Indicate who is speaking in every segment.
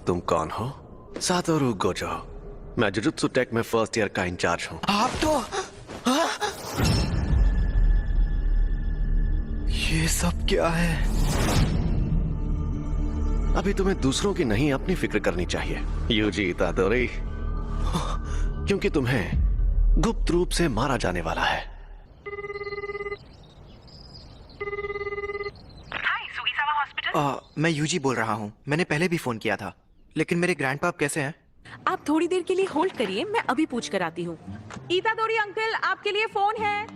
Speaker 1: तुम कौन हो? Satoru Gojo. मैं जुजुत्सु टेक में फर्स्ट ईयर का इंचार्ज हूँ।
Speaker 2: आप तो ये सब क्या है?
Speaker 1: अभी तुम्हें दूसरों की नहीं अपनी फिक्र करनी चाहिए यूजी इतादोरी, क्योंकि तुम्हें गुप्त रूप से मारा जाने वाला है।
Speaker 2: मैं यूजी बोल रहा हूँ। मैंने पहले भी फोन किया था, लेकिन मेरे ग्रैंडपाप कैसे हैं?
Speaker 3: आप थोड़ी देर के लिए होल्ड करिए, मैं अभी पूछ कर आती हूँ। इतादोरी अंकल, आपके लिए फोन है।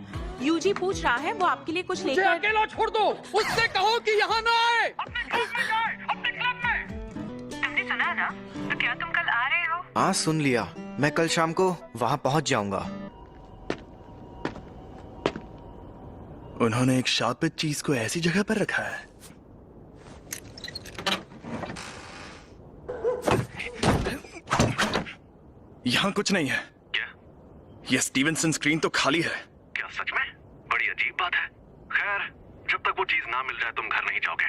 Speaker 3: यूजी पूछ रहा है, वो आपके लिए कुछ लेकर।
Speaker 4: अकेला छोड़ दो, उससे कहो कि यहाँ ना आए।
Speaker 5: अपने क्लब में। तुमने सुना ना? तो क्या तुम कल आ रहे हो?
Speaker 2: हाँ, सुन लिया। मैं कल शाम को वहाँ पहुँच जाऊंगा।
Speaker 6: उन्होंने एक शापित चीज को ऐसी जगह पर रखा है। यहाँ कुछ नहीं है।
Speaker 7: क्या?
Speaker 6: ये स्टीवेंसन स्क्रीन तो खाली है।
Speaker 7: क्या सच में? बड़ी अजीब बात है। खैर, जब तक वो चीज ना मिल जाए तुम घर नहीं जाओगे।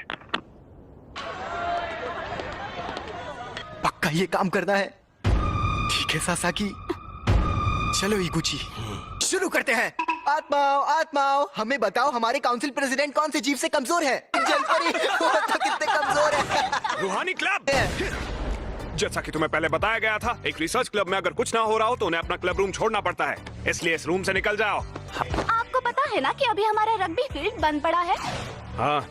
Speaker 2: पक्का ये काम करना है। ठीक है सासाकी, चलो इगुची, शुरू करते हैं। आत्माओं आत्माओं, हमें बताओ हमारे काउंसिल प्रेसिडेंट कौन से जीव से कमजोर है? जलपरी वो तो कितने कमजोर है।
Speaker 8: रूहानी क्लब। जैसा कि तुम्हें पहले बताया गया था, एक रिसर्च क्लब में अगर कुछ ना हो रहा हो तो उन्हें अपना क्लब रूम छोड़ना पड़ता है, इसलिए इस रूम से निकल जाओ।
Speaker 9: आपको पता है ना कि अभी हमारा रग्बी फील्ड बंद पड़ा है।
Speaker 8: हाँ,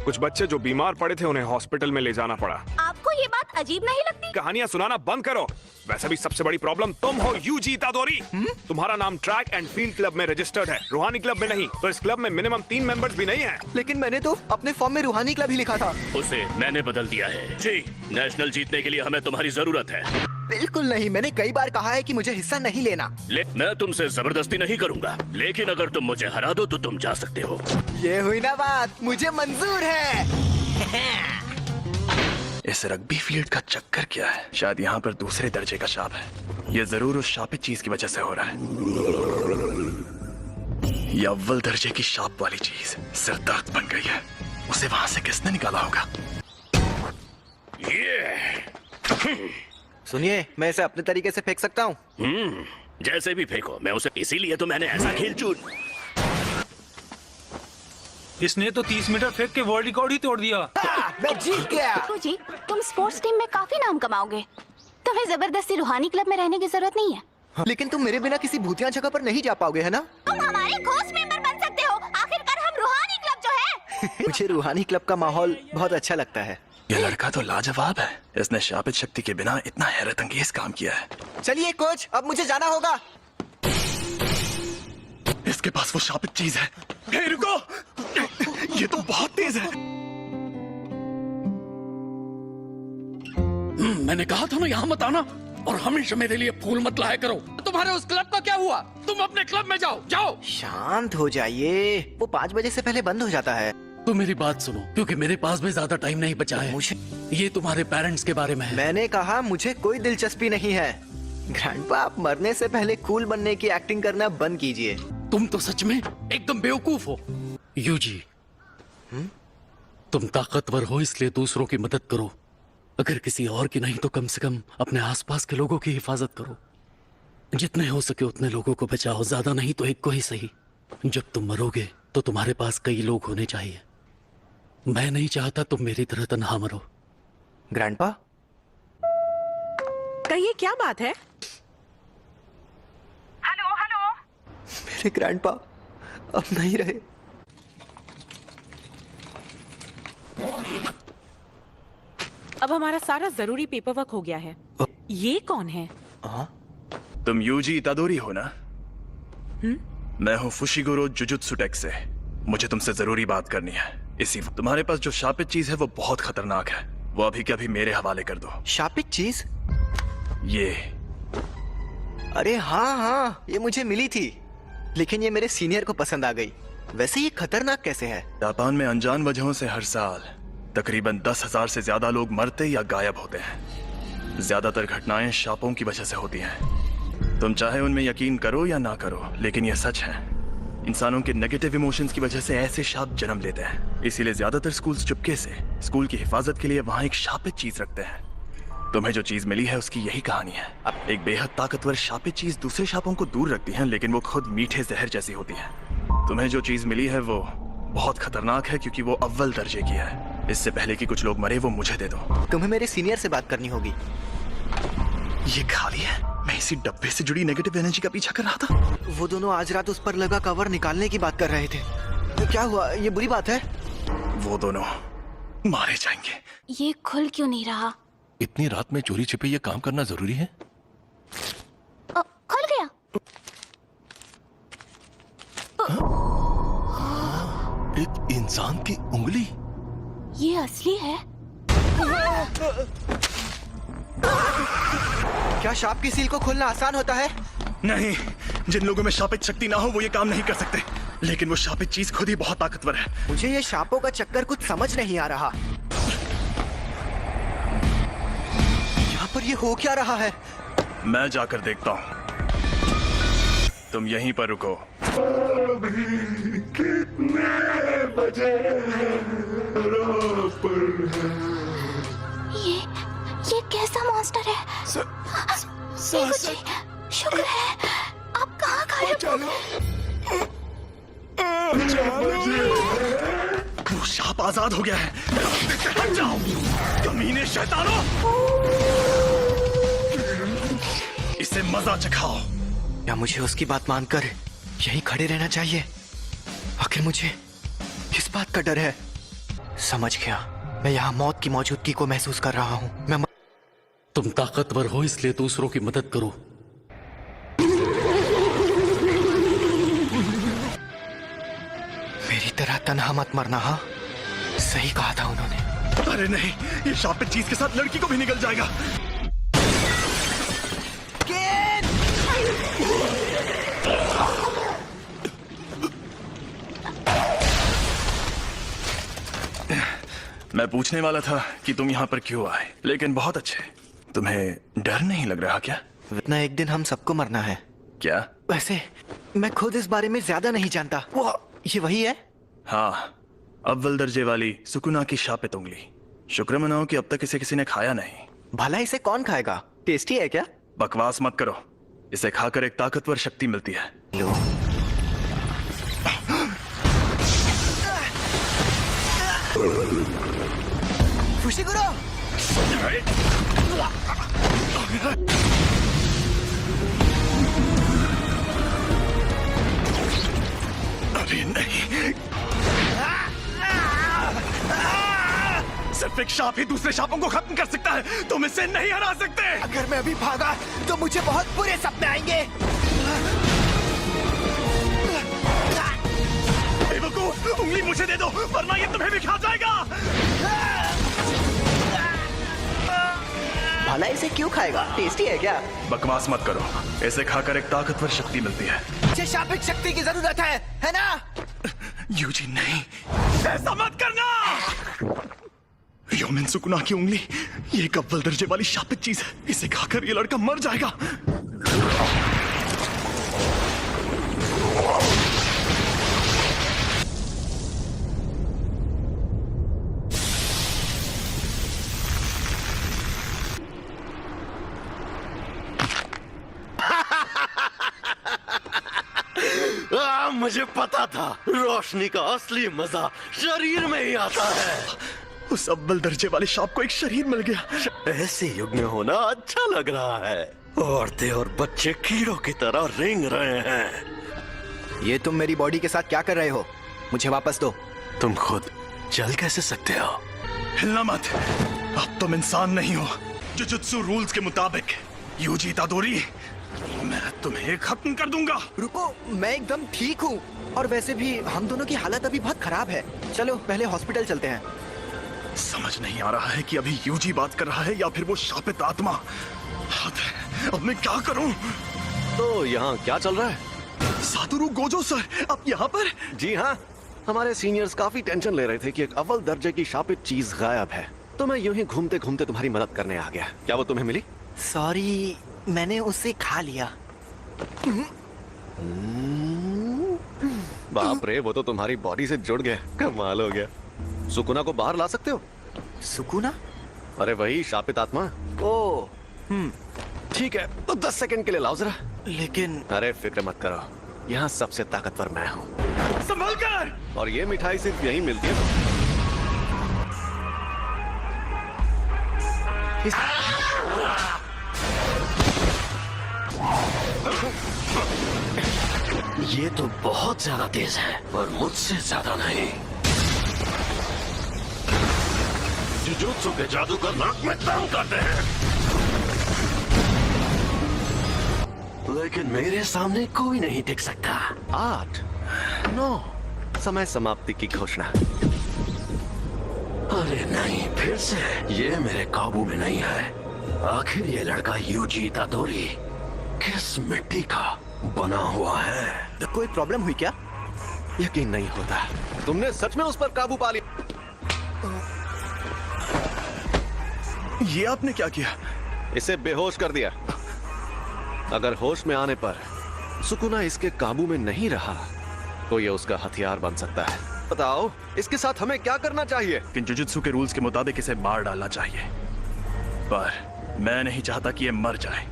Speaker 8: कुछ बच्चे जो बीमार पड़े थे उन्हें हॉस्पिटल में ले जाना पड़ा।
Speaker 9: आपको ये बात अजीब नहीं लगती?
Speaker 8: कहानियां सुनाना बंद करो। वैसे भी सबसे बड़ी प्रॉब्लम तुम हो यूजी इतादोरी। तुम्हारा नाम ट्रैक एंड फील्ड क्लब में रजिस्टर्ड है, रूहानी क्लब में नहीं। तो इस क्लब में मिनिमम 3 मेंबर्स भी नहीं हैं।
Speaker 2: लेकिन मैंने तो अपने फॉर्म में रूहानी क्लब ही लिखा था।
Speaker 7: उसे मैंने बदल दिया है। जी, नेशनल जीतने के लिए हमें तुम्हारी जरूरत है।
Speaker 2: बिल्कुल नहीं, मैंने कई बार कहा है कि मुझे हिस्सा नहीं लेना।
Speaker 7: मैं तुमसे जबरदस्ती नहीं करूंगा, लेकिन अगर तुम मुझे हरा दो तो तुम जा सकते हो।
Speaker 2: ये हुई ना बात, मुझे मंजूर है।
Speaker 6: इस रग्बी फील्ड का चक्कर क्या है? शायद यहाँ पर दूसरे दर्जे का शाप है। ये जरूर उस शापित चीज की वजह से हो रहा है। ये अव्वल दर्जे की शाप वाली चीज सिरदर्द बन गई है। उसे वहां से किसने निकाला होगा?
Speaker 2: सुनिए, मैं इसे अपने तरीके से फेंक सकता हूँ।
Speaker 7: जैसे भी फेंको, मैं उसे इसीलिए तो मैंने ऐसा खेल चुन।
Speaker 4: इसने तो 30 मीटर फेंक के वर्ल्ड रिकॉर्ड ही तोड़ दिया।
Speaker 2: मैं जीत गया।
Speaker 9: जी, तुम स्पोर्ट्स टीम में काफी नाम कमाओगे। तुम्हें जबरदस्ती रूहानी क्लब में रहने की जरूरत नहीं है।
Speaker 2: लेकिन तुम मेरे बिना किसी भूतिया जगह पर नहीं जा पाओगे, है ना?
Speaker 9: तुम हमारे घोस्ट मेंबर बन सकते हो। आखिरकार हम रूहानी क्लब जो है।
Speaker 2: मुझे रूहानी क्लब का माहौल बहुत अच्छा लगता है।
Speaker 6: ये लड़का तो लाजवाब है। इसने शापित शक्ति के बिना इतना हैरत अंगेज काम किया है।
Speaker 2: चलिए कोच, अब मुझे जाना होगा।
Speaker 6: इसके पास वो शापित चीज है। हे रुको, ये तो बहुत तेज है।
Speaker 4: मैंने कहा था ना यहाँ मत आना, और हमेशा मेरे लिए फूल मत लाया करो। तुम्हारे उस क्लब का क्या हुआ? तुम अपने क्लब में जाओ, जाओ।
Speaker 2: शांत हो जाइए, वो 5 बजे से पहले बंद हो जाता है।
Speaker 4: तो मेरी बात सुनो, क्योंकि मेरे पास भी ज्यादा टाइम नहीं बचा है।
Speaker 2: मुझे
Speaker 4: ये तुम्हारे पेरेंट्स के बारे में है।
Speaker 2: मैंने कहा मुझे कोई दिलचस्पी नहीं है। ग्रैंडपा, आप मरने से पहले कूल बनने की एक्टिंग करना बंद कीजिए।
Speaker 4: तुम तो सच में एकदम बेवकूफ हो यूजी। तुम ताकतवर हो इसलिए दूसरों की मदद करो। अगर किसी और की नहीं तो कम से कम अपने आसपास के लोगों की हिफाजत करो। जितने हो सके उतने लोगों को बचाओ, ज्यादा नहीं तो एक को ही सही। जब तुम मरोगे तो तुम्हारे पास कई लोग होने चाहिए। मैं नहीं चाहता तुम मेरी तरह तन्हा मरो।
Speaker 2: ग्रैंडपा,
Speaker 3: कहिए, क्या बात है?
Speaker 5: Hello hello.
Speaker 2: मेरे ग्रैंडपा अब नहीं रहे।
Speaker 3: अब हमारा सारा जरूरी पेपर वर्क हो गया है। ये कौन है?
Speaker 6: तुम यूजी इतादोरी हो ना? मैं हूँ फुशिगुरो जुजुत्सु टेक से। मुझे तुमसे जरूरी बात करनी है। इसी तुम्हारे पास जो शापित चीज है वो बहुत खतरनाक है। वो अभी के अभी मेरे हवाले कर दो।
Speaker 2: शापित चीज?
Speaker 6: ये
Speaker 2: अरे हाँ हाँ, ये मुझे मिली थी, लेकिन ये मेरे सीनियर को पसंद आ गई। वैसे ये खतरनाक कैसे है?
Speaker 6: जापान में अनजान वजहों से हर साल तकरीबन 10,000 से ज्यादा लोग मरते या गायब होते हैं। ज्यादातर घटनाएं शापों की वजह से होती हैं। तुम चाहे उनमें यकीन करो या ना करो, लेकिन यह सच है। इंसानों के नेगेटिव इमोशंस की वजह से ऐसे शाप जन्म लेते हैं। इसीलिए ज्यादातर स्कूल्स चुपके से स्कूल की हिफाजत के लिए वहाँ एक शापित चीज रखते हैं। तुम्हें जो चीज मिली है उसकी यही कहानी है। अब एक बेहद ताकतवर शापित चीज दूसरे शापों को दूर रखती है, लेकिन वो खुद मीठे जहर जैसी होती है। तुम्हें जो चीज मिली है वो बहुत खतरनाक है, क्योंकि वो अव्वल दर्जे की है। इससे पहले कि कुछ लोग मरे, वो मुझे दे दो।
Speaker 2: तुम्हें मेरे सीनियर से बात करनी होगी।
Speaker 6: ये खाली है। मैं इसी डब्बे से जुड़ी नेगेटिव एनर्जी का पीछा कर रहा था।
Speaker 2: वो दोनों आज रात उस पर लगा कवर निकालने की बात कर रहे थे। क्या हुआ? ये बुरी बात है?
Speaker 6: वो दोनों मारे जाएंगे।
Speaker 9: ये खुल क्यों नहीं रहा?
Speaker 10: इतनी रात में चोरी छिपे ये काम करना जरूरी है?
Speaker 9: खुल गया।
Speaker 10: एक इंसान की उंगली।
Speaker 9: ये असली है?
Speaker 2: क्या शाप की सील को खोलना आसान होता है?
Speaker 6: नहीं, जिन लोगों में शापित शक्ति ना हो वो ये काम नहीं कर सकते। लेकिन वो शापित चीज खुद ही बहुत ताकतवर है।
Speaker 2: मुझे ये शापों का चक्कर कुछ समझ नहीं आ रहा। यहाँ पर ये हो क्या रहा है?
Speaker 6: मैं जाकर देखता हूँ। तुम यहीं पर रुको।
Speaker 9: ये कैसा मॉन्स्टर है? जी, शुक्र है आप कहाँ गायब हो गए?
Speaker 6: वो शाप आजाद हो गया है। रास्ते से हट जाओ, कमीने शैतानों। इसे मजा चखाओ।
Speaker 2: क्या मुझे उसकी बात मानकर यहीं खड़े रहना चाहिए? आखिर मुझे किस बात का डर है? समझ गया। मैं यहाँ मौत की मौजूदगी को महसूस कर रहा हूँ। मैं
Speaker 4: तुम ताकतवर हो इसलिए दूसरों की मदद करो।
Speaker 2: मेरी तरह तन्हा मत मरना। हाँ, सही कहा था उन्होंने।
Speaker 6: अरे नहीं, ये शापित चीज के साथ लड़की को भी निकल जाएगा। मैं पूछने वाला था कि तुम यहाँ पर क्यों आए, लेकिन बहुत अच्छे। तुम्हें डर नहीं लग रहा क्या?
Speaker 2: इतना एक दिन हम सबको मरना है।
Speaker 6: क्या?
Speaker 2: वैसे मैं खुद इस बारे में ज्यादा नहीं जानता। वो ये वही है?
Speaker 6: हाँ, अव्वल दर्जे वाली सुकुना की शापित उंगली। शुक्र मनाओ कि अब तक इसे किसी ने खाया नहीं।
Speaker 2: भला इसे कौन खाएगा? टेस्टी है क्या?
Speaker 6: बकवास मत करो। इसे खाकर एक ताकतवर शक्ति मिलती है।
Speaker 2: लो। फुशिगुरो!
Speaker 6: अरे नहीं, सिर्फ एक शाप ही दूसरे शापों को खत्म कर सकता है। तुम इसे नहीं हरा सकते।
Speaker 2: अगर मैं अभी भागा तो मुझे बहुत बुरे सपने आएंगे।
Speaker 6: बेवकूफ, उंगली मुझे दे दो वरना ये तुम्हें भी खा जाएगा।
Speaker 2: भला इसे क्यों खाएगा? टेस्टी है क्या?
Speaker 6: बकवास मत करो। इसे खाकर एक ताकतवर शक्ति मिलती है।
Speaker 2: मुझे शापित शक्ति की जरूरत है ना?
Speaker 6: यूजी नहीं, ऐसा मत करना। योमिन सुकुना की उंगली, ये एक अव्वल दर्जे वाली शापित चीज है। इसे खाकर ये लड़का मर जाएगा।
Speaker 10: मुझे पता था रोशनी का असली मजा शरीर में ही आता है।
Speaker 6: उस अव्वल दर्जे वाले शाप को एक शरीर मिल गया।
Speaker 10: ऐसे युग में होना अच्छा लग रहा है। औरतें और बच्चे कीड़ों की तरह रेंग रहे हैं।
Speaker 2: ये तुम मेरी बॉडी के साथ क्या कर रहे हो? मुझे वापस दो।
Speaker 10: तुम खुद चल कैसे सकते हो?
Speaker 6: हिलना मत। अब तुम इंसान नहीं हो। जुजुत्सु रूल्स के मुताबिक यूजी इतादोरी, मैं तुम्हें खत्म कर दूंगा।
Speaker 2: रुको, मैं एकदम ठीक हूँ। और वैसे भी हम दोनों की हालत अभी बहुत खराब है। चलो पहले हॉस्पिटल चलते हैं।
Speaker 6: समझ नहीं आ रहा है कि अभी यूजी बात कर रहा है या फिर वो शापित आत्मा। अब मैं क्या करूं?
Speaker 1: तो यहाँ क्या चल रहा है?
Speaker 6: सातोरु गोजो सर, आप यहाँ पर?
Speaker 1: जी हाँ, हमारे सीनियर्स काफी टेंशन ले रहे थे कि एक अव्वल दर्जे की शापित चीज गायब है। तो मैं यूं ही घूमते घूमते तुम्हारी मदद करने आ गया। क्या वो तुम्हें मिली?
Speaker 2: सॉरी, मैंने उसे खा लिया।
Speaker 1: बाप रे, वो तो तुम्हारी बॉडी से जुड़ गया। कमाल हो गया। सुकुना को बाहर ला सकते हो?
Speaker 2: सुकुना?
Speaker 1: अरे वही शापित आत्मा।
Speaker 2: ओ,
Speaker 1: ठीक है, तो 10 सेकंड के लिए लाओ जरा।
Speaker 2: लेकिन
Speaker 1: अरे फिक्र मत करो, यहाँ सबसे ताकतवर मैं हूँ।
Speaker 6: संभल कर।
Speaker 1: और ये मिठाई सिर्फ यहीं मिलती है।
Speaker 10: ये तो बहुत ज्यादा तेज है, पर मुझसे ज्यादा नहीं। जुजुत्सु के जादूगर नाक में दम करते हैं, लेकिन मेरे सामने कोई नहीं टिक सकता।
Speaker 1: 8, 9, समय समाप्ति की घोषणा।
Speaker 10: अरे नहीं, फिर से ये मेरे काबू में नहीं है। आखिर ये लड़का यूजी इतादोरी किस मिट्टी का बना हुआ है?
Speaker 2: कोई प्रॉब्लम हुई क्या?
Speaker 1: यकीन नहीं होता, तुमने सच में उस पर काबू पा लिया।
Speaker 6: ये आपने क्या किया?
Speaker 1: इसे बेहोश कर दिया। अगर होश में आने पर सुकुना इसके काबू में नहीं रहा तो ये उसका हथियार बन सकता है। बताओ, इसके साथ हमें क्या करना चाहिए?
Speaker 6: लेकिन जुजुत्सु के रूल्स के मुताबिक इसे मार डालना चाहिए, पर मैं नहीं चाहता कि ये मर जाए।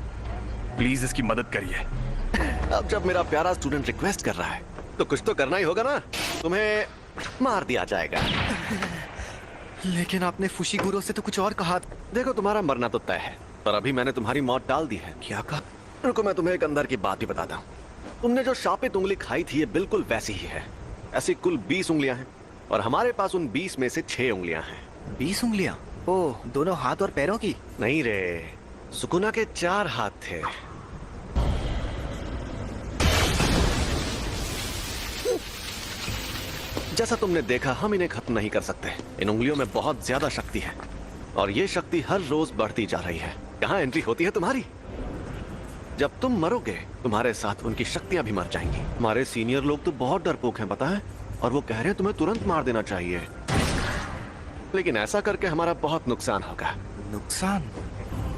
Speaker 6: प्लीज इसकी मदद करिए।
Speaker 1: अब जब मेरा प्यारा स्टूडेंट रिक्वेस्ट कर रहा है तो कुछ तो करना ही होगा ना। तुम्हें मार दिया जाएगा।
Speaker 2: लेकिन आपने फुशिगुरो से तो कुछ और कहा।
Speaker 1: देखो, तुम्हारा मरना तो तय है, पर अभी मैंने तुम्हारी मौत टाल दी है।
Speaker 2: क्या कहा?
Speaker 1: रुको, मैं तुम्हें एक अंदर की बात भी बताता हूँ। तुमने जो शापित उंगली खाई थी, ये बिल्कुल वैसी ही है। ऐसी कुल 20 उंगलियां हैं और हमारे पास उन 20 में से 6 उंगलियां हैं।
Speaker 2: 20 उंगलियां? ओह, दोनों हाथ और पैरों की?
Speaker 1: नहीं रे, सुकुना के 4 हाथ थे। जैसा तुमने देखा, हम इन्हें खत्म नहीं कर सकते। इन उंगलियों में बहुत ज्यादा शक्ति है और ये शक्ति हर रोज बढ़ती जा रही है। कहाँ एंट्री होती है तुम्हारी? जब तुम मरोगे, तुम्हारे साथ उनकी शक्तियां भी मर जाएंगी। हमारे सीनियर लोग तो बहुत डरपोक हैं, पता है, और वो कह रहे हैं तुम्हें तुरंत मार देना चाहिए। लेकिन ऐसा करके हमारा बहुत नुकसान होगा।
Speaker 2: नुकसान?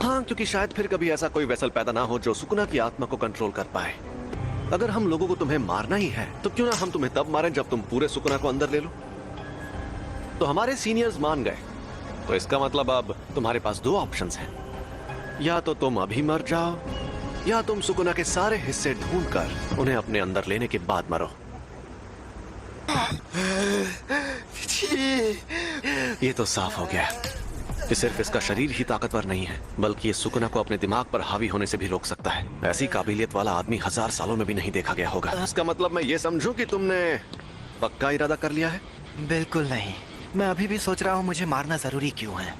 Speaker 1: हाँ, क्योंकि शायद फिर कभी ऐसा कोई वेसल पैदा ना हो जो सुकुना की आत्मा को कंट्रोल कर पाए। अगर हम लोगों को तुम्हें मारना ही है तो क्यों ना हम तुम्हें तब मारें जब तुम पूरे सुकुना को अंदर ले लो। तो हमारे सीनियर्स मान गए, तो इसका मतलब अब तुम्हारे पास 2 ऑप्शंस हैं। या तो तुम अभी मर जाओ, या तुम सुकुना के सारे हिस्से ढूंढकर उन्हें अपने अंदर लेने के बाद मरो। ये तो साफ हो गया कि सिर्फ इसका शरीर ही ताकतवर नहीं है, बल्कि ये सुकुना को अपने दिमाग पर हावी होने से भी रोक सकता है। ऐसी काबिलियत वाला आदमी 1000 सालों में भी नहीं देखा गया होगा। इसका मतलब मैं ये समझूं कि तुमने पक्का इरादा कर लिया है?
Speaker 2: बिल्कुल नहीं। मैं अभी भी सोच रहा हूँ मुझे मारना जरूरी क्यों है।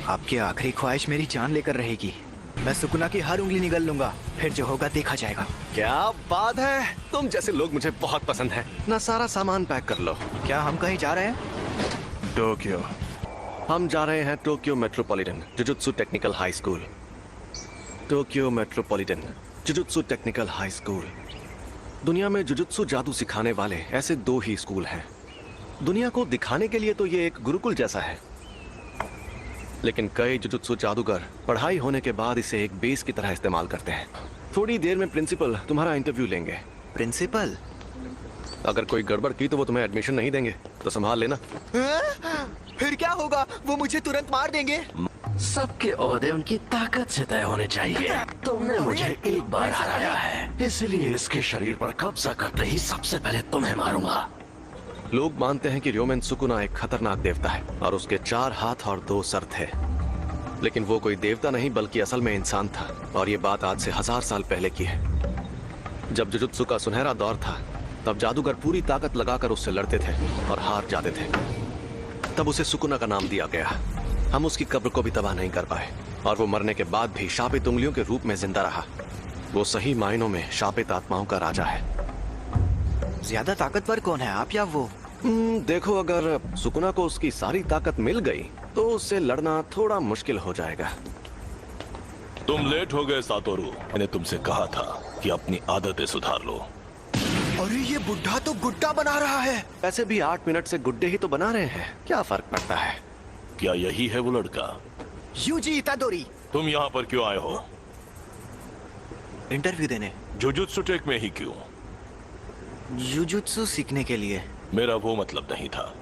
Speaker 2: आपकी आखिरी ख्वाहिश मेरी जान लेकर रहेगी। मैं सुकुना की हर उंगली निगल लूंगा, फिर जो होगा देखा जाएगा।
Speaker 1: क्या बात है, तुम जैसे लोग मुझे बहुत पसंद हैं। ना सारा सामान पैक कर लो।
Speaker 2: क्या हम कहीं जा रहे हैं?
Speaker 6: टोक्यो।
Speaker 1: हम जा रहे हैं Tokyo metropolitan jujutsu technical high school. Tokyo metropolitan jujutsu technical high school. दुनिया में जुजुत्सु जादू सिखाने वाले ऐसे 2 ही स्कूल हैं। दुनिया को दिखाने के लिए तो ये एक गुरुकुल जैसा है, लेकिन कई जुजुत्सु जादूगर पढ़ाई होने के बाद इसे एक बेस की तरह इस्तेमाल करते हैं। थोड़ी देर में प्रिंसिपल तुम्हारा इंटरव्यू लेंगे।
Speaker 2: प्रिंसिपल?
Speaker 1: अगर कोई गड़बड़ की तो वो तुम्हें एडमिशन नहीं देंगे, तो संभाल लेना।
Speaker 2: फिर क्या होगा? वो मुझे तुरंत मार देंगे।
Speaker 10: सबके ओहदे उनकी ताकत से तय होने चाहिए। तुमने मुझे एक बार हराया है, इसलिए इसके शरीर पर कब्जा करते ही सबसे पहले तुम्हें मारूंगा।
Speaker 1: लोग मानते हैं कि र्योमेन सुकुना एक खतरनाक देवता है और उसके 4 हाथ और 2 सर थे, लेकिन वो कोई देवता नहीं बल्कि असल में इंसान था। और ये बात आज से 1000 साल पहले की है। जब जुजुत्सु का सुनहरा दौर था, तब जादूगर पूरी ताकत लगाकर उससे लड़ते थे और हार जाते थे। तब उसे सुकुना का नाम दिया गया। हम उसकी कब्र को भी तबाह नहीं कर पाए और वो मरने के बाद भी शापित उंगलियों के रूप में जिंदा रहा। वो सही मायनों में शापित आत्माओं का राजा है।
Speaker 2: ज्यादा ताकतवर कौन है, आप या वो?
Speaker 1: देखो, अगर सुकुना को उसकी सारी ताकत मिल गई तो उससे लड़ना थोड़ा मुश्किल हो जाएगा।
Speaker 11: तुम लेट हो गए सातोरू। मैंने तुमसे कहा था कि अपनी आदतें सुधार लो।
Speaker 2: अरे ये बुढ़ा तो गुड्डा बना रहा है।
Speaker 1: वैसे भी 8 मिनट से गुड्डे ही तो बना रहे हैं, क्या फर्क पड़ता है?
Speaker 11: क्या यही है वो लड़का?
Speaker 2: यूजी इतादोरी।
Speaker 11: तुम यहाँ पर क्यों आए हो?
Speaker 2: इंटरव्यू देने।
Speaker 11: जुजुत्सु टेक में ही क्यों?
Speaker 2: जुजुत्सु सीखने के लिए।
Speaker 11: मेरा वो मतलब नहीं था।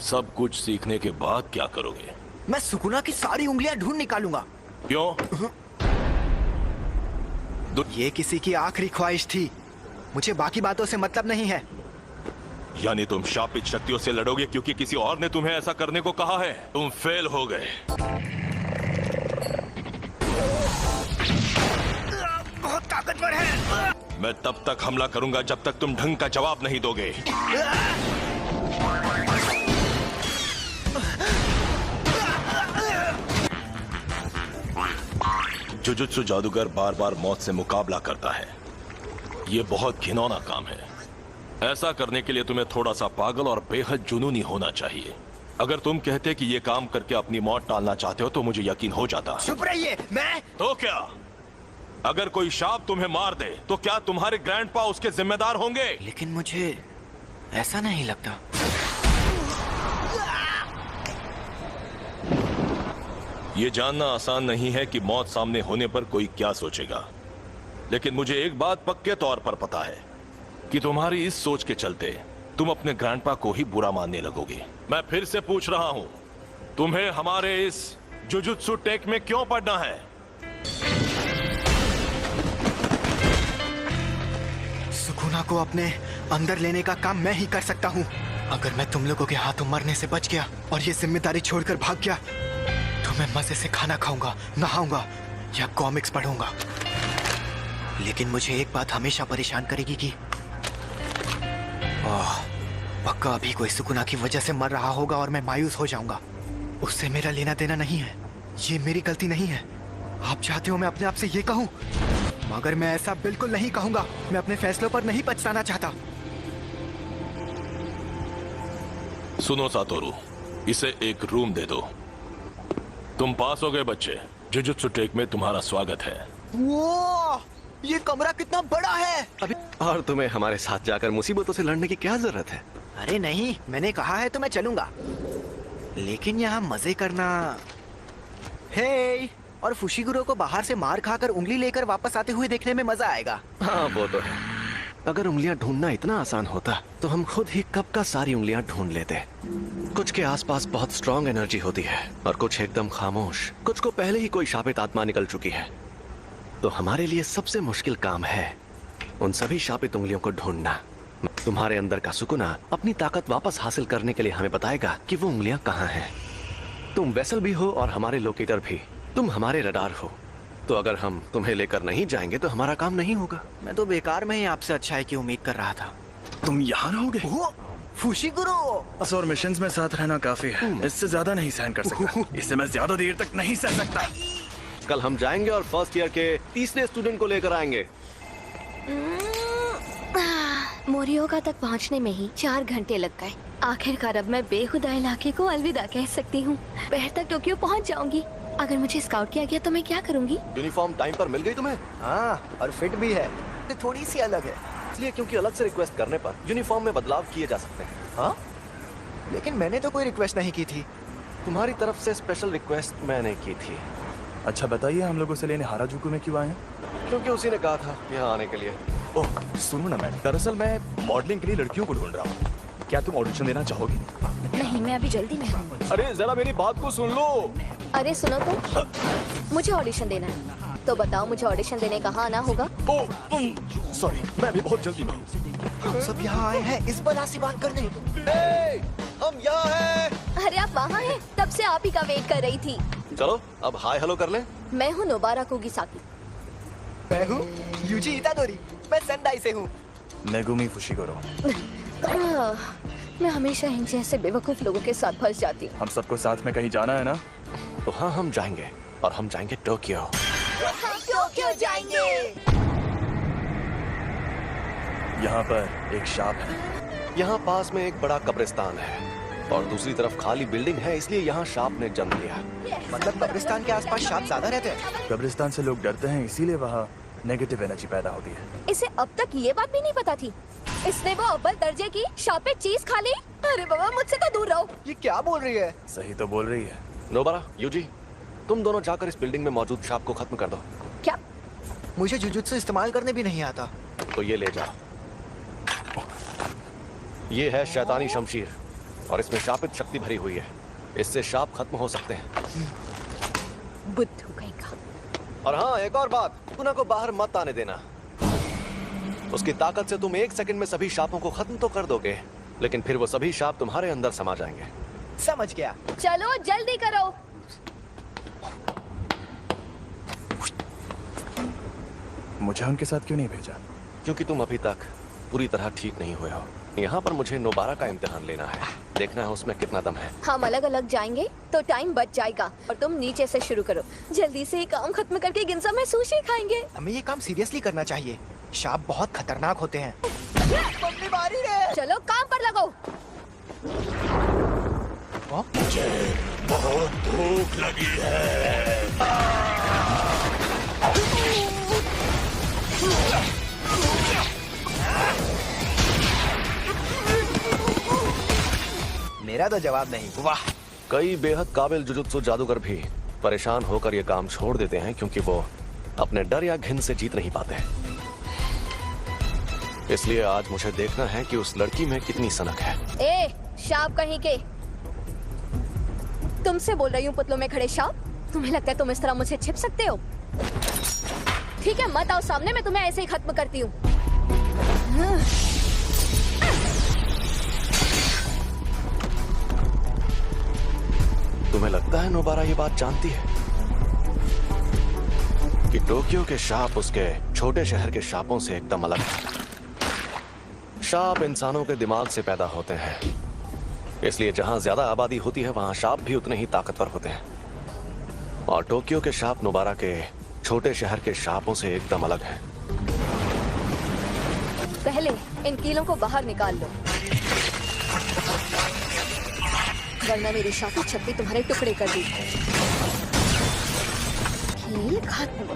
Speaker 11: सब कुछ सीखने के बाद क्या करोगे?
Speaker 2: मैं सुकुना की सारी उंगलियां ढूंढ निकालूंगा।
Speaker 11: क्यों?
Speaker 2: ये किसी की आखिरी ख्वाहिश थी, मुझे बाकी बातों से मतलब नहीं है।
Speaker 11: यानी तुम शापित शक्तियों से लड़ोगे क्योंकि किसी और ने तुम्हें ऐसा करने को कहा है? तुम फेल हो गए।
Speaker 2: बहुत ताकतवर है।
Speaker 11: मैं तब तक हमला करूंगा जब तक तुम ढंग का जवाब नहीं दोगे। जुजुत्सु जादूगर बार बार मौत से मुकाबला करता है। ये बहुत घिनौना काम है। ऐसा करने के लिए तुम्हें थोड़ा सा पागल और बेहद जुनूनी होना चाहिए। अगर तुम कहते कि ये काम करके अपनी मौत टालना चाहते हो तो मुझे यकीन हो जाता।
Speaker 2: चुप रहिए। मैं
Speaker 11: तो क्या? अगर कोई शाप तुम्हें मार दे तो क्या तुम्हारे ग्रैंडपा उसके जिम्मेदार होंगे?
Speaker 2: लेकिन मुझे ऐसा नहीं लगता।
Speaker 11: ये जानना आसान नहीं है कि मौत सामने होने पर कोई क्या सोचेगा, लेकिन मुझे एक बात पक्के तौर पर पता है कि तुम्हारी इस सोच के चलते तुम अपने ग्रैंडपा को ही बुरा मानने लगोगे। मैं फिर से पूछ रहा हूं, तुम्हें हमारे इस जुजुत्सु टेक में क्यों पढ़ना है?
Speaker 2: सुकुना को अपने अंदर लेने का काम मैं ही कर सकता हूँ। अगर मैं तुम लोगों के हाथों मरने से बच गया और ये जिम्मेदारी छोड़कर भाग गया तो मैं मजे से खाना खाऊंगा, नहाऊंगा या कॉमिक्स पढ़ूंगा। लेकिन मुझे एक बात हमेशा परेशान करेगी कि पक्का अभी कोई सुकुना की वजह से मर रहा होगा और मैं मायूस हो जाऊंगा। उससे मेरा लेना देना नहीं है, ये मेरी गलती नहीं है। आप चाहते हो मैं अपने आप से ये कहूं, मगर मैं ऐसा बिल्कुल नहीं कहूंगा। मैं अपने फैसलों पर नहीं पछताना चाहता।
Speaker 11: सुनो सातोरू, इसे एक रूम दे दो। तुम पास हो गए बच्चे। जुजुत्सु टेक में तुम्हारा स्वागत है।
Speaker 2: वो ये कमरा कितना बड़ा है।
Speaker 1: अभी और तुम्हें हमारे साथ जाकर मुसीबतों से लड़ने की क्या जरूरत है?
Speaker 2: अरे नहीं, मैंने कहा है तो मैं चलूंगा, लेकिन यहाँ मजे करना। हे, और फुशिगुरो को बाहर से मार खाकर उंगली लेकर वापस आते हुए देखने में मजा आएगा।
Speaker 1: हाँ वो तो है। अगर उंगलियां ढूंढना इतना आसान होता तो हम खुद ही कब का सारी उंगलियां ढूंढ लेते। कुछ के आसपास बहुत स्ट्रॉन्ग एनर्जी होती है और कुछ एकदम खामोश। कुछ को पहले ही कोई शापित आत्मा निकल चुकी है। तो हमारे लिए सबसे मुश्किल काम है उन सभी शापित उंगलियों को ढूंढना। तुम्हारे अंदर का सुकुना अपनी ताकत वापस हासिल करने के लिए हमें बताएगा कि वो उंगलियां कहाँ हैं। तुम वेसल भी हो और हमारे लोकेटर भी। तुम हमारे रडार हो, तो अगर हम तुम्हें लेकर नहीं जाएंगे तो हमारा काम नहीं होगा।
Speaker 2: मैं तो बेकार में ही आपसे अच्छाई की उम्मीद कर रहा था।
Speaker 6: तुम यहाँ रहोगे?
Speaker 2: फुशिगुरो,
Speaker 6: बस और मिशंस में साथ रहना काफी है। इससे ज्यादा नहीं सहन कर सकता। इससे मैं ज्यादा देर तक नहीं सह सकता।
Speaker 1: कल हम जाएंगे और फर्स्ट ईयर के तीसरे स्टूडेंट को लेकर आएंगे।
Speaker 9: मोरियोगा तक पहुंचने में ही 4 घंटे लग गए। आखिरकार अब मैं बेखुदा इलाके को अलविदा कह सकती हूँ। दोपहर तक टोक्यो पहुंच जाऊंगी। अगर मुझे स्काउट किया गया तो मैं क्या करूंगी?
Speaker 1: यूनिफॉर्म टाइम पर मिल गई तुम्हें?
Speaker 2: हाँ, और फिट भी है। थोड़ी सी अलग है
Speaker 1: इसलिए क्योंकि अलग से रिक्वेस्ट करने पर यूनिफॉर्म में बदलाव किए जा सकते हैं।
Speaker 2: हाँ, लेकिन मैंने तो कोई रिक्वेस्ट नहीं की थी।
Speaker 1: तुम्हारी तरफ से स्पेशल रिक्वेस्ट मैंने की थी।
Speaker 6: अच्छा बताइए, हम लोगों से लेने हाराजुकु में क्यों आए हैं?
Speaker 1: क्योंकि उसी ने कहा था यहाँ आने के लिए।
Speaker 12: ओह सुनो ना मैडम, दरअसल मैं मॉडलिंग के लिए लड़कियों को ढूंढ रहा हूँ। क्या तुम ऑडिशन देना चाहोगी?
Speaker 9: नहीं, मैं अभी जल्दी में हूँ।
Speaker 12: अरे जरा मेरी बात को सुन लो।
Speaker 9: अरे सुनो तो, मुझे ऑडिशन देना है। तो बताओ मुझे ऑडिशन देने कहाँ आना होगा?
Speaker 12: ओह सॉरी, मैं अभी बहुत जल्दी में हूँ।
Speaker 2: हम सब यहाँ आए हैं इस बला से बात करने।
Speaker 1: हम यहाँ हैं।
Speaker 9: अरे आप वहाँ हैं? तब से आप ही का वेट कर रही थी।
Speaker 1: चलो अब हाय हेलो कर लें।
Speaker 9: मैं हूँ नोबारा कुगिसाकी।
Speaker 2: मैं हूँ यूजी इतादोरी। मैं सेंडाई से हूँ।
Speaker 6: Megumi Fushiguro.
Speaker 9: मैं हमेशा इन जैसे बेवकूफ लोगों के साथ फंस जाती हूँ।
Speaker 6: हम सबको साथ में कहीं जाना है ना?
Speaker 1: तो हाँ, हम जाएंगे और हम जाएंगे टोक्यो।
Speaker 9: टोक्यो जाएंगे।
Speaker 6: यहाँ पर एक शाप है।
Speaker 1: यहाँ पास में एक बड़ा कब्रिस्तान है और दूसरी तरफ खाली बिल्डिंग है, इसलिए यहाँ शाप ने जन्म लिया।
Speaker 2: मतलब कब्रिस्तान के आसपास शाप ज्यादा रहते हैं?
Speaker 6: कब्रिस्तान से लोग डरते हैं, इसीलिए वहाँ नेगेटिव एनर्जी पैदा होती है।
Speaker 9: इसे अब तक ये बात भी नहीं पता थी। इसने वो अव्वल दर्जे की शापित चीज खा ली। अरे बाबा, मुझसे तो दूर रहो।
Speaker 2: ये क्या बोल रही है?
Speaker 6: सही तो बोल रही है।
Speaker 1: नोबारा, यूजी, तुम दोनों जाकर इस बिल्डिंग में मौजूद शाप को खत्म कर दो।
Speaker 9: क्या?
Speaker 2: मुझे जुजुत्सु इस्तेमाल करने भी नहीं आता।
Speaker 1: तो ये ले जाओ। ये है शैतानी शमशीर और इसमें शापित शक्ति भरी हुई है। इससे शाप खत्म हो सकते हैं।
Speaker 9: बुद्धू कहेगा।
Speaker 1: और हाँ, एक और बात, सुकुना को बाहर मत आने देना। उसकी ताकत से तुम 1 सेकंड में सभी शापों को खत्म तो कर दोगे, लेकिन फिर वो सभी शाप तुम्हारे अंदर समा जाएंगे।
Speaker 2: समझ गया।
Speaker 9: चलो जल्दी करो।
Speaker 6: मुझे उनके साथ क्यों नहीं भेजा?
Speaker 1: क्योंकि तुम अभी तक पूरी तरह ठीक नहीं हुए हो। यहाँ पर मुझे नोबारा का इम्तिहान लेना है, देखना है उसमें कितना दम है।
Speaker 9: हम अलग अलग जाएंगे तो टाइम बच जाएगा, और तुम नीचे से शुरू करो। जल्दी से ये काम खत्म करके गिनसा में सुशी खाएंगे।
Speaker 2: हमें ये काम सीरियसली करना चाहिए। शाप बहुत खतरनाक होते हैं। मम्मी मारी रे।
Speaker 9: चलो काम पर लगो।
Speaker 10: मुझे बहुत भूख लगी है।
Speaker 2: मेरा तो जवाब नहीं।
Speaker 1: वाह, कई बेहद काबिल जुजुत्सु जादूगर भी परेशान होकर ये काम छोड़ देते हैं क्योंकि वो अपने डर या घिन से जीत नहीं पाते। इसलिए आज मुझे देखना है कि उस लड़की में कितनी सनक है।
Speaker 9: ए शाप कहीं के, तुमसे बोल रही हूँ पुतलों में खड़े शाप। तुम्हें लगता है तुम इस तरह मुझसे छिप सकते हो? ठीक है, मत आओ सामने, मैं तुम्हें ऐसे ही खत्म करती हूँ।
Speaker 1: तुम्हें लगता है नोबारा ये बात जानती है कि टोक्यो के शाप उसके छोटे शहर के शापों से एकदम अलग है। शाप इंसानों के दिमाग से पैदा होते हैं, इसलिए जहां ज्यादा आबादी होती है वहां शाप भी उतने ही ताकतवर होते हैं। और टोक्यो के शाप नोबारा के छोटे शहर के शापों से एकदम अलग है।
Speaker 9: पहले इन कीलों को बाहर निकाल लो, वरना मेरी शापी छत्ती तुम्हारे टुकड़े कर दी। कील खत्म।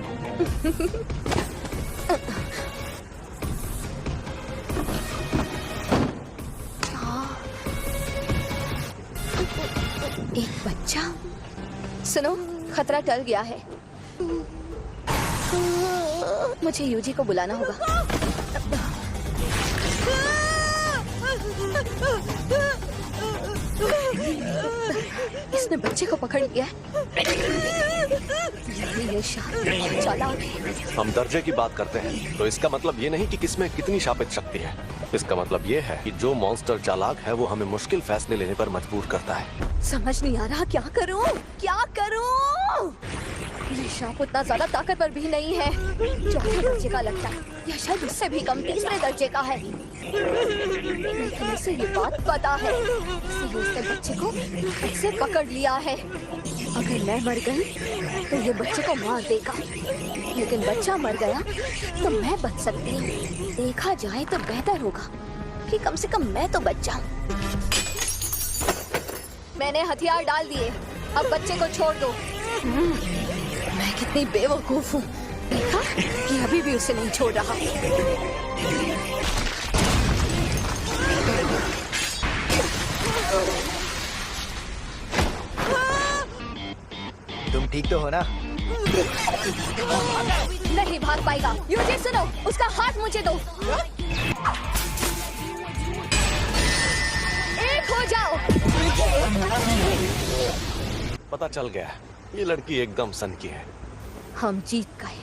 Speaker 9: एक बच्चा। सुनो, खतरा टल गया है। मुझे यूजी को बुलाना होगा। इसने बच्चे को पकड़ लिया है। ये चालाक है।
Speaker 1: हम दर्जे की बात करते हैं तो इसका मतलब ये नहीं कि किसमें कितनी शापित शक्ति है। इसका मतलब ये है कि जो मॉन्स्टर चालाक है वो हमें मुश्किल फैसले लेने पर मजबूर करता है।
Speaker 9: समझ नहीं आ रहा क्या करूं, क्या करूं? ये शाप उतना ज्यादा ताकतवर भी नहीं है। चौथे दर्जे का लगता है, या शायद उससे भी कम 3रे दर्जे का है। लेकिन इसे ये बात पता है, इसलिए उसने बच्चे को ऐसे पकड़ लिया है। अगर मैं मर गई तो ये बच्चे को मार देगा, लेकिन बच्चा मर गया तो मैं बच सकती हूँ। देखा जाए तो बेहतर होगा कि कम से कम मैं तो बच जाऊँ। मैंने हथियार डाल दिए, अब बच्चे को छोड़ दो। मैं कितनी बेवकूफ हूँ, देखा कि अभी भी उसे नहीं छोड़ रहा।
Speaker 2: तुम ठीक तो हो ना?
Speaker 9: नहीं भाग पाएगा। यूजी सुनो, उसका हाथ मुझे दो। एक हो जाओ।
Speaker 1: पता चल गया, ये लड़की एकदम सन की है।
Speaker 9: हम जीत गए।